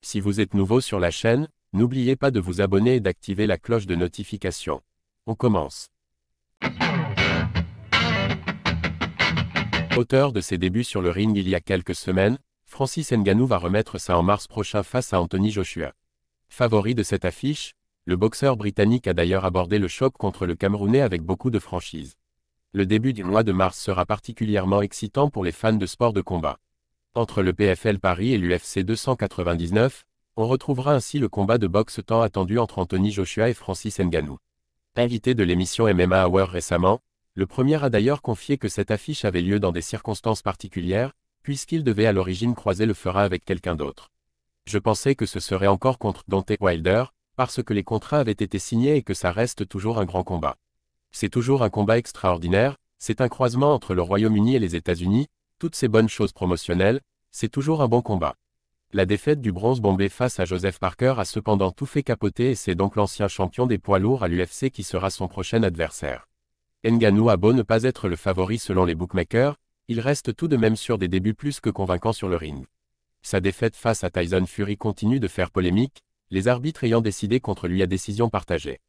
Si vous êtes nouveau sur la chaîne, n'oubliez pas de vous abonner et d'activer la cloche de notification. On commence. Auteur de ses débuts sur le ring il y a quelques semaines, Francis Ngannou va remettre ça en mars prochain face à Anthony Joshua. Favori de cette affiche, le boxeur britannique a d'ailleurs abordé le choc contre le Camerounais avec beaucoup de franchise. Le début du mois de mars sera particulièrement excitant pour les fans de sport de combat. Entre le PFL Paris et l'UFC 299, on retrouvera ainsi le combat de boxe tant attendu entre Anthony Joshua et Francis Ngannou. Invité de l'émission MMA Hour récemment, le premier a d'ailleurs confié que cette affiche avait lieu dans des circonstances particulières, puisqu'il devait à l'origine croiser le fera avec quelqu'un d'autre. Je pensais que ce serait encore contre Deontay Wilder, parce que les contrats avaient été signés et que ça reste toujours un grand combat. C'est toujours un combat extraordinaire, c'est un croisement entre le Royaume-Uni et les États-Unis, toutes ces bonnes choses promotionnelles, c'est toujours un bon combat. La défaite du bronze bombé face à Joseph Parker a cependant tout fait capoter et c'est donc l'ancien champion des poids lourds à l'UFC qui sera son prochain adversaire. Ngannou a beau ne pas être le favori selon les bookmakers, il reste tout de même sur des débuts plus que convaincants sur le ring. Sa défaite face à Tyson Fury continue de faire polémique, les arbitres ayant décidé contre lui à décision partagée.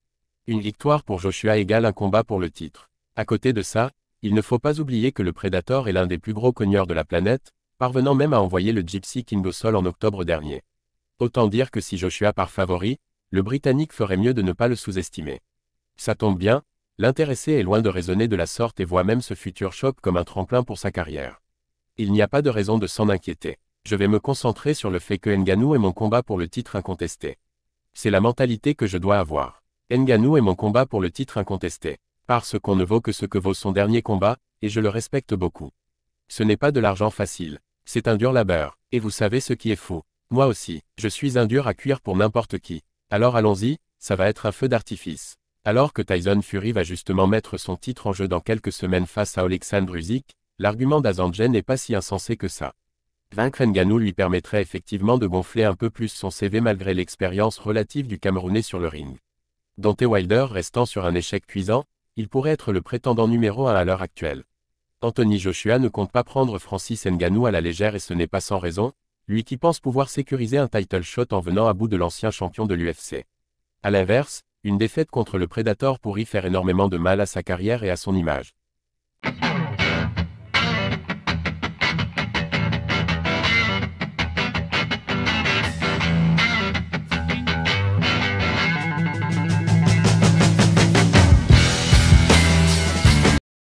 Une victoire pour Joshua égale un combat pour le titre. À côté de ça, il ne faut pas oublier que le Predator est l'un des plus gros cogneurs de la planète, parvenant même à envoyer le Gypsy King au sol en octobre dernier. Autant dire que si Joshua part favori, le Britannique ferait mieux de ne pas le sous-estimer. Ça tombe bien, l'intéressé est loin de raisonner de la sorte et voit même ce futur choc comme un tremplin pour sa carrière. Il n'y a pas de raison de s'en inquiéter. Je vais me concentrer sur le fait que Ngannou est mon combat pour le titre incontesté. C'est la mentalité que je dois avoir. Ngannou est mon combat pour le titre incontesté. Parce qu'on ne vaut que ce que vaut son dernier combat, et je le respecte beaucoup. Ce n'est pas de l'argent facile. C'est un dur labeur. Et vous savez ce qui est fou. Moi aussi, je suis un dur à cuire pour n'importe qui. Alors allons-y, ça va être un feu d'artifice. Alors que Tyson Fury va justement mettre son titre en jeu dans quelques semaines face à Oleksandr Usyk, l'argument d'Azandjen n'est pas si insensé que ça. Vaincre Ngannou lui permettrait effectivement de gonfler un peu plus son CV malgré l'expérience relative du Camerounais sur le ring. Deontay Wilder restant sur un échec cuisant, il pourrait être le prétendant numéro 1 à l'heure actuelle. Anthony Joshua ne compte pas prendre Francis Ngannou à la légère et ce n'est pas sans raison, lui qui pense pouvoir sécuriser un title shot en venant à bout de l'ancien champion de l'UFC. A l'inverse, une défaite contre le Predator pourrait faire énormément de mal à sa carrière et à son image.